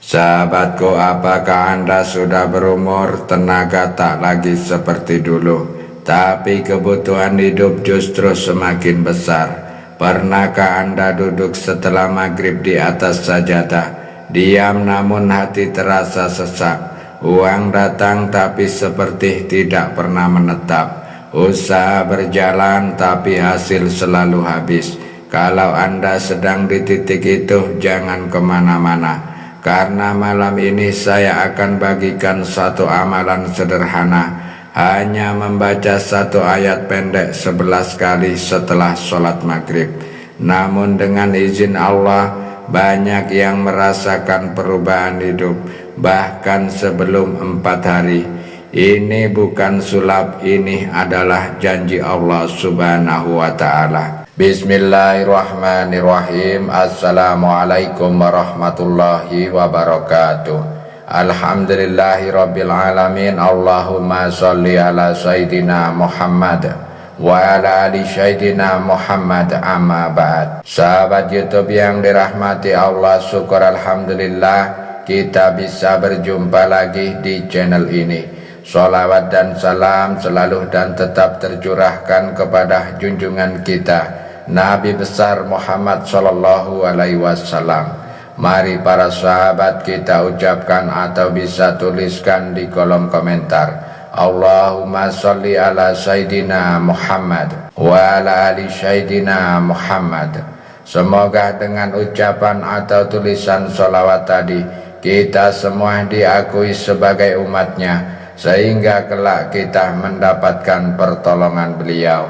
Sahabatku, apakah Anda sudah berumur, tenaga tak lagi seperti dulu, tapi kebutuhan hidup justru semakin besar? Pernahkah Anda duduk setelah maghrib di atas sajadah, diam namun hati terasa sesak? Uang datang tapi seperti tidak pernah menetap. Usaha berjalan tapi hasil selalu habis. Kalau Anda sedang di titik itu, jangan kemana-mana, karena malam ini saya akan bagikan satu amalan sederhana. Hanya membaca satu ayat pendek 11 kali setelah sholat maghrib. Namun dengan izin Allah, banyak yang merasakan perubahan hidup bahkan sebelum 4 hari. Ini bukan sulap, ini adalah janji Allah subhanahu wa ta'ala. Bismillahirrahmanirrahim. Assalamualaikum warahmatullahi wabarakatuh. Alhamdulillahi rabbil alamin. Allahumma salli ala Sayyidina Muhammad wa ala ali Sayyidina Muhammad, amma ba'd. Sahabat YouTube yang dirahmati Allah, syukur alhamdulillah kita bisa berjumpa lagi di channel ini. Sholawat dan salam selalu dan tetap tercurahkan kepada junjungan kita Nabi besar Muhammad Sallallahu Alaihi Wasallam. Mari para sahabat kita ucapkan atau bisa tuliskan di kolom komentar, Allahumma sholli ala Sayyidina Muhammad wa ala ali Sayyidina Muhammad. Semoga dengan ucapan atau tulisan sholawat tadi, kita semua diakui sebagai umatnya, sehingga kelak kita mendapatkan pertolongan beliau.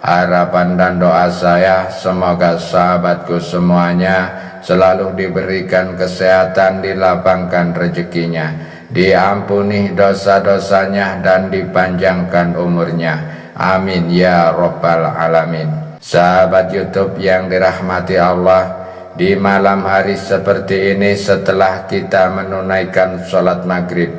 Harapan dan doa saya, semoga sahabatku semuanya selalu diberikan kesehatan, dilapangkan rezekinya, diampuni dosa-dosanya, dan dipanjangkan umurnya. Amin ya rabbal alamin. Sahabat YouTube yang dirahmati Allah, di malam hari seperti ini setelah kita menunaikan sholat maghrib,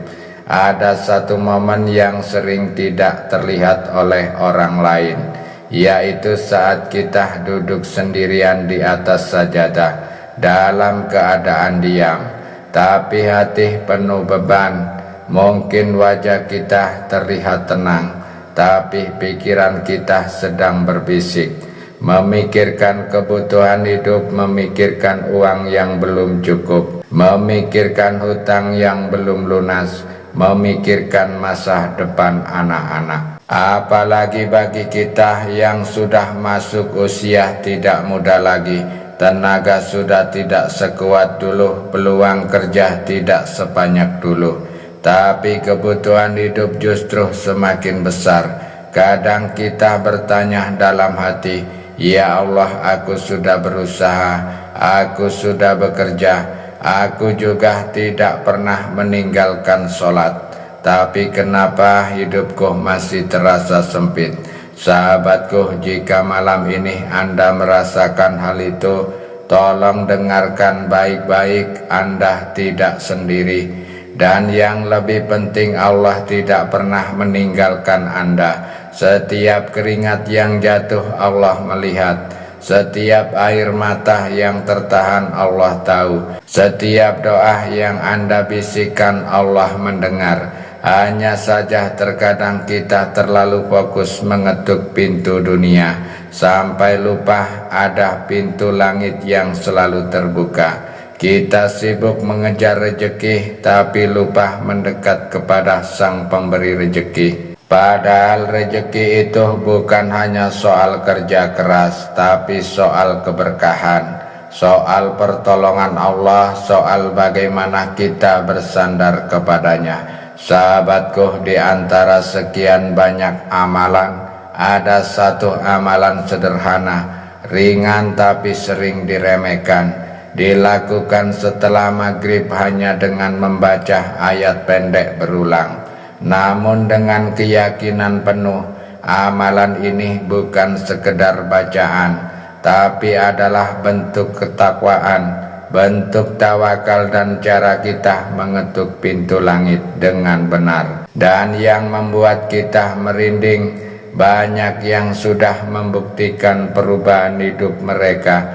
ada satu momen yang sering tidak terlihat oleh orang lain, yaitu saat kita duduk sendirian di atas sajadah dalam keadaan diam, tapi hati penuh beban. Mungkin wajah kita terlihat tenang, tapi pikiran kita sedang berbisik, memikirkan kebutuhan hidup, memikirkan uang yang belum cukup, memikirkan hutang yang belum lunas, memikirkan masa depan anak-anak. Apalagi bagi kita yang sudah masuk usia tidak muda lagi, tenaga sudah tidak sekuat dulu, peluang kerja tidak sebanyak dulu, tapi kebutuhan hidup justru semakin besar. Kadang kita bertanya dalam hati, ya Allah, aku sudah berusaha, aku sudah bekerja, aku juga tidak pernah meninggalkan sholat, tapi kenapa hidupku masih terasa sempit? Sahabatku, jika malam ini Anda merasakan hal itu, tolong dengarkan baik-baik, Anda tidak sendiri. Dan yang lebih penting, Allah tidak pernah meninggalkan Anda. Setiap keringat yang jatuh Allah melihat, setiap air mata yang tertahan Allah tahu, setiap doa yang Anda bisikkan Allah mendengar. Hanya saja terkadang kita terlalu fokus mengetuk pintu dunia, sampai lupa ada pintu langit yang selalu terbuka. Kita sibuk mengejar rejeki, tapi lupa mendekat kepada Sang Pemberi rejeki. Padahal rejeki itu bukan hanya soal kerja keras, tapi soal keberkahan, soal pertolongan Allah, soal bagaimana kita bersandar kepadanya. Sahabatku, di antara sekian banyak amalan, ada satu amalan sederhana, ringan tapi sering diremehkan, dilakukan setelah maghrib hanya dengan membaca ayat pendek berulang. Namun dengan keyakinan penuh, amalan ini bukan sekedar bacaan, tapi adalah bentuk ketakwaan, bentuk tawakal, dan cara kita mengetuk pintu langit dengan benar. Dan yang membuat kita merinding, banyak yang sudah membuktikan perubahan hidup mereka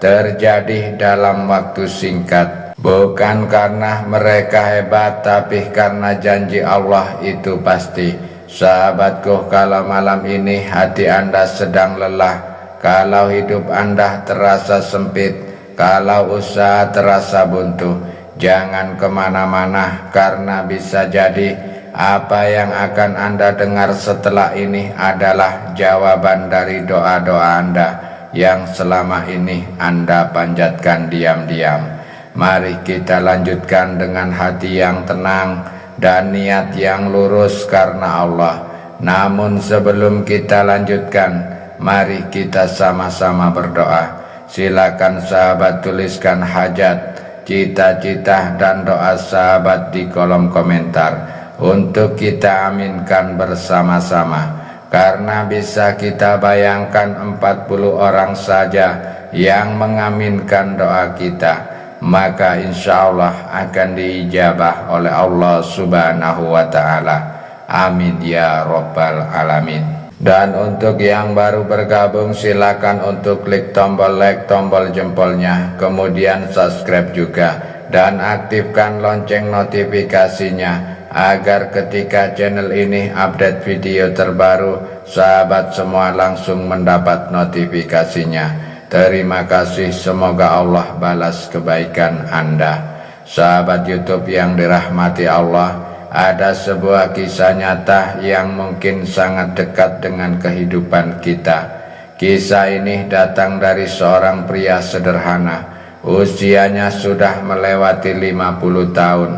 terjadi dalam waktu singkat. Bukan karena mereka hebat, tapi karena janji Allah itu pasti. Sahabatku, kalau malam ini hati Anda sedang lelah, kalau hidup Anda terasa sempit, kalau usaha terasa buntu, jangan kemana-mana, karena bisa jadi apa yang akan Anda dengar setelah ini adalah jawaban dari doa-doa Anda yang selama ini Anda panjatkan diam-diam. Mari kita lanjutkan dengan hati yang tenang dan niat yang lurus karena Allah. Namun sebelum kita lanjutkan, mari kita sama-sama berdoa. Silakan sahabat tuliskan hajat, cita-cita dan doa sahabat di kolom komentar untuk kita aminkan bersama-sama. Karena bisa kita bayangkan 40 orang saja yang mengaminkan doa kita, maka insya Allah akan diijabah oleh Allah Subhanahu wa Ta'ala. Amin ya Rabbal Alamin. Dan untuk yang baru bergabung, silakan untuk klik tombol like, tombol jempolnya, kemudian subscribe juga, dan aktifkan lonceng notifikasinya, agar ketika channel ini update video terbaru, sahabat semua langsung mendapat notifikasinya. Terima kasih, semoga Allah balas kebaikan Anda. Sahabat YouTube yang dirahmati Allah, ada sebuah kisah nyata yang mungkin sangat dekat dengan kehidupan kita. Kisah ini datang dari seorang pria sederhana. Usianya sudah melewati 50 tahun.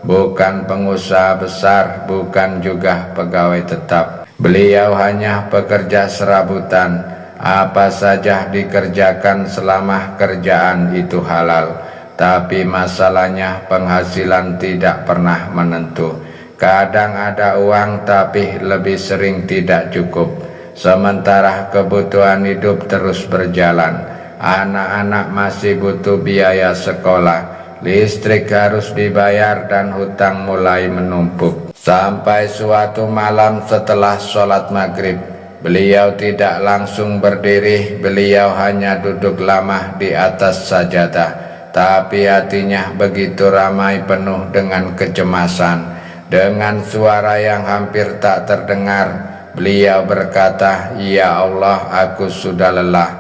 Bukan pengusaha besar, bukan juga pegawai tetap. Beliau hanya pekerja serabutan. Apa saja dikerjakan selama kerjaan itu halal, tapi masalahnya penghasilan tidak pernah menentu. Kadang ada uang tapi lebih sering tidak cukup. Sementara kebutuhan hidup terus berjalan. Anak-anak masih butuh biaya sekolah, listrik harus dibayar dan hutang mulai menumpuk. Sampai suatu malam setelah sholat maghrib, beliau tidak langsung berdiri, beliau hanya duduk lama di atas sajadah. Tapi hatinya begitu ramai, penuh dengan kecemasan. Dengan suara yang hampir tak terdengar, beliau berkata, "Ya Allah, aku sudah lelah.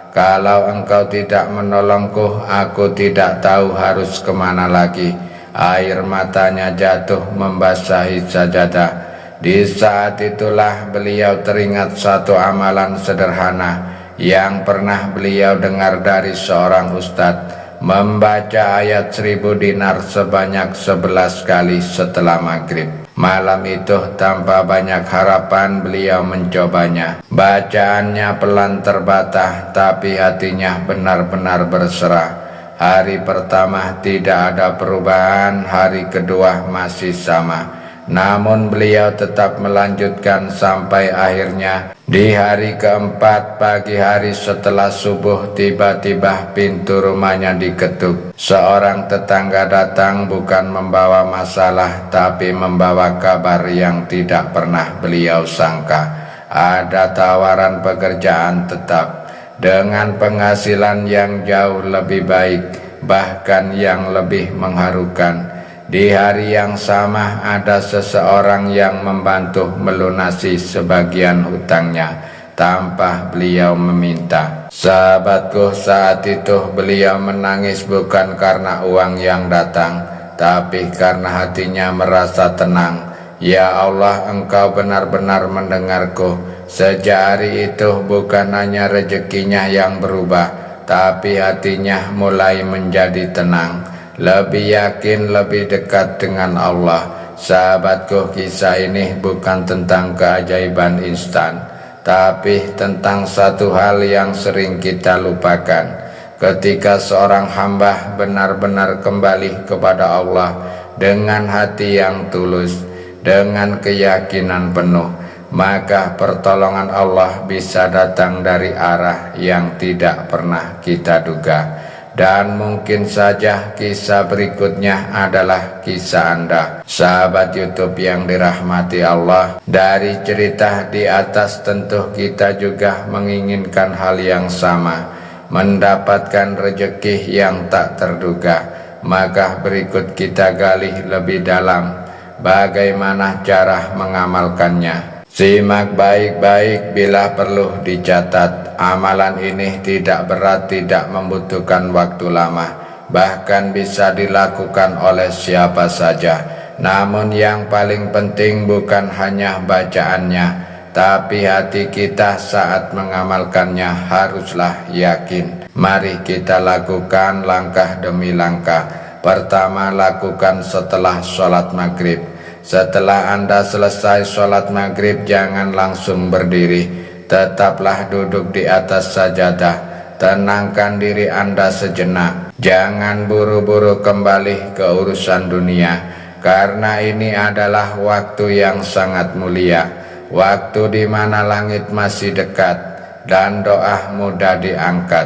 Kalau Engkau tidak menolongku, aku tidak tahu harus kemana lagi." Air matanya jatuh membasahi sajadah. Di saat itulah beliau teringat satu amalan sederhana yang pernah beliau dengar dari seorang ustadz, membaca ayat 1000 dinar sebanyak 11 kali setelah maghrib. Malam itu tanpa banyak harapan beliau mencobanya. Bacaannya pelan terbata, tapi hatinya benar-benar berserah. Hari pertama tidak ada perubahan, hari kedua masih sama. Namun beliau tetap melanjutkan sampai akhirnya di hari keempat, pagi hari setelah subuh, tiba-tiba pintu rumahnya diketuk. Seorang tetangga datang, bukan membawa masalah, tapi membawa kabar yang tidak pernah beliau sangka. Ada tawaran pekerjaan tetap dengan penghasilan yang jauh lebih baik, bahkan yang lebih mengharukan. Di hari yang sama ada seseorang yang membantu melunasi sebagian hutangnya tanpa beliau meminta. Sahabatku, saat itu beliau menangis bukan karena uang yang datang, tapi karena hatinya merasa tenang. Ya Allah, Engkau benar-benar mendengarku. Sejak hari itu bukan hanya rezekinya yang berubah, tapi hatinya mulai menjadi tenang, lebih yakin, lebih dekat dengan Allah. Sahabatku, kisah ini bukan tentang keajaiban instan, tapi tentang satu hal yang sering kita lupakan. Ketika seorang hamba benar-benar kembali kepada Allah dengan hati yang tulus, dengan keyakinan penuh, maka pertolongan Allah bisa datang dari arah yang tidak pernah kita duga. Dan mungkin saja kisah berikutnya adalah kisah Anda, sahabat YouTube yang dirahmati Allah. Dari cerita di atas tentu kita juga menginginkan hal yang sama, mendapatkan rezeki yang tak terduga. maka berikut kita gali lebih dalam bagaimana cara mengamalkannya. Simak baik-baik bila perlu dicatat. Amalan ini tidak berat, tidak membutuhkan waktu lama, bahkan bisa dilakukan oleh siapa saja. Namun yang paling penting bukan hanya bacaannya, tapi hati kita saat mengamalkannya haruslah yakin. Mari kita lakukan langkah demi langkah. Pertama, lakukan setelah sholat maghrib. Setelah Anda selesai sholat maghrib, jangan langsung berdiri. Tetaplah duduk di atas sajadah. Tenangkan diri Anda sejenak. Jangan buru-buru kembali ke urusan dunia, karena ini adalah waktu yang sangat mulia. Waktu di mana langit masih dekat dan doa mudah diangkat.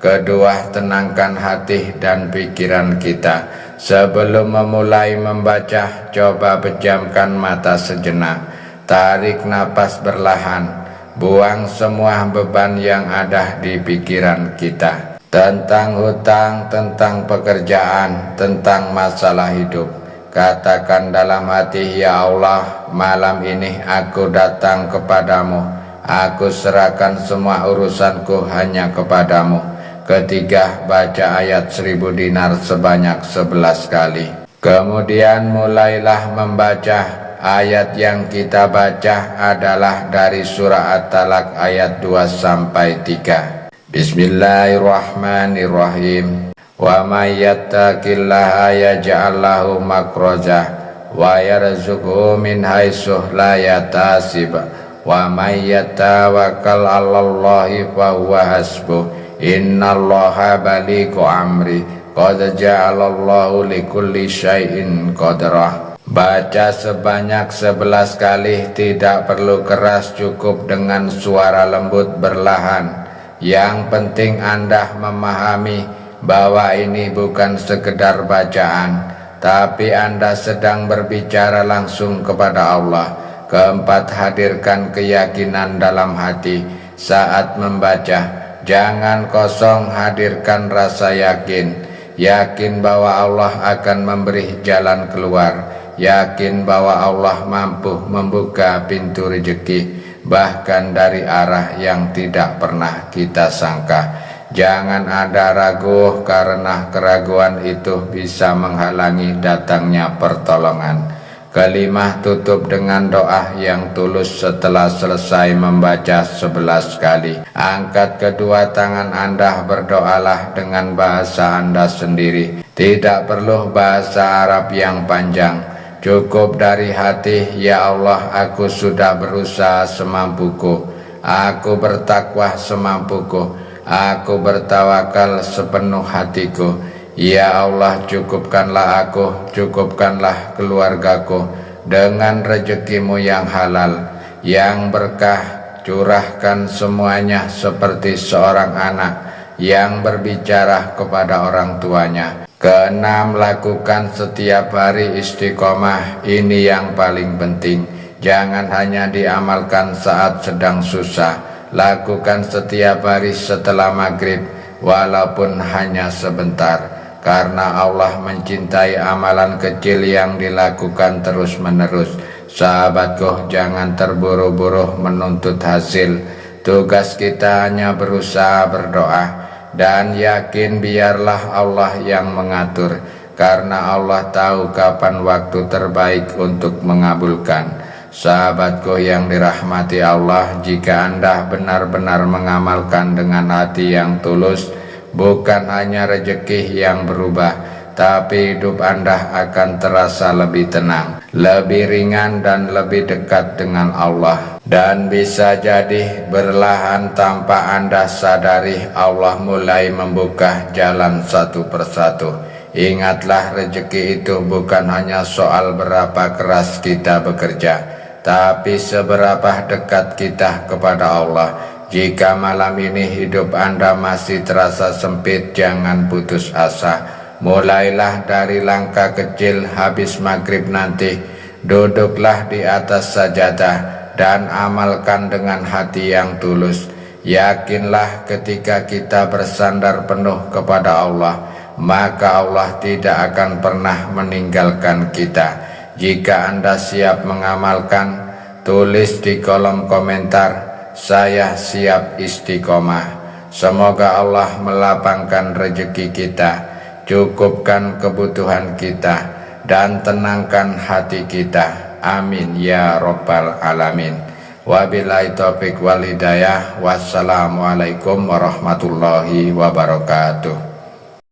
Kedua, tenangkan hati dan pikiran kita. Sebelum memulai membaca, coba pejamkan mata sejenak. Tarik napas perlahan. Buang semua beban yang ada di pikiran kita. Tentang hutang, tentang pekerjaan, tentang masalah hidup. Katakan dalam hati, ya Allah, malam ini aku datang kepadamu. Aku serahkan semua urusanku hanya kepadamu. Ketiga, baca ayat 1000 dinar sebanyak 11 kali. Kemudian mulailah membaca. Ayat yang kita baca adalah dari surah At-Talaq ayat 2-3. Bismillahirrahmanirrahim. Wa may yattaqillaha yaj'al lahu makhraja wa yarzuqhu min haitsu la yahtasib. Wa may yatawakkal 'alallahi fa huwa hasbuh. Innallaha balighu amri. Qad ja'alallahu likulli syai'in qadrah. Baca sebanyak 11 kali, tidak perlu keras, cukup dengan suara lembut berlahan. Yang penting Anda memahami bahwa ini bukan sekedar bacaan, tapi Anda sedang berbicara langsung kepada Allah. Keempat, hadirkan keyakinan dalam hati saat membaca. Jangan kosong, hadirkan rasa yakin. Yakin bahwa Allah akan memberi jalan keluar. Yakin bahwa Allah mampu membuka pintu rezeki, bahkan dari arah yang tidak pernah kita sangka. Jangan ada ragu, karena keraguan itu bisa menghalangi datangnya pertolongan. Kelima, tutup dengan doa yang tulus setelah selesai membaca 11 kali. Angkat kedua tangan Anda, berdoalah dengan bahasa Anda sendiri. Tidak perlu bahasa Arab yang panjang. Cukup dari hati, ya Allah, aku sudah berusaha semampuku. Aku bertakwa semampuku. Aku bertawakal sepenuh hatiku. Ya Allah, cukupkanlah aku, cukupkanlah keluargaku dengan rezekimu yang halal, yang berkah. Curahkan semuanya seperti seorang anak yang berbicara kepada orang tuanya. Keenam, lakukan setiap hari istiqomah. Ini yang paling penting. Jangan hanya diamalkan saat sedang susah. Lakukan setiap hari setelah maghrib, walaupun hanya sebentar. Karena Allah mencintai amalan kecil yang dilakukan terus-menerus. Sahabatku, jangan terburu-buru menuntut hasil. Tugas kita hanya berusaha berdoa dan yakin, biarlah Allah yang mengatur, karena Allah tahu kapan waktu terbaik untuk mengabulkan. Sahabatku yang dirahmati Allah, jika Anda benar-benar mengamalkan dengan hati yang tulus, bukan hanya rezeki yang berubah, tapi hidup Anda akan terasa lebih tenang, lebih ringan, dan lebih dekat dengan Allah. Dan bisa jadi berlahan tanpa Anda sadari, Allah mulai membuka jalan satu persatu. Ingatlah, rezeki itu bukan hanya soal berapa keras kita bekerja, tapi seberapa dekat kita kepada Allah. Jika malam ini hidup Anda masih terasa sempit, jangan putus asa. Mulailah dari langkah kecil. Habis maghrib nanti, duduklah di atas sajadah dan amalkan dengan hati yang tulus. Yakinlah, ketika kita bersandar penuh kepada Allah, maka Allah tidak akan pernah meninggalkan kita. Jika Anda siap mengamalkan, tulis di kolom komentar, saya siap istiqomah. Semoga Allah melapangkan rezeki kita, cukupkan kebutuhan kita, dan tenangkan hati kita. Amin ya rabbal alamin. Wabillahi taufiq wal hidayah. Wassalamualaikum warahmatullahi wabarakatuh.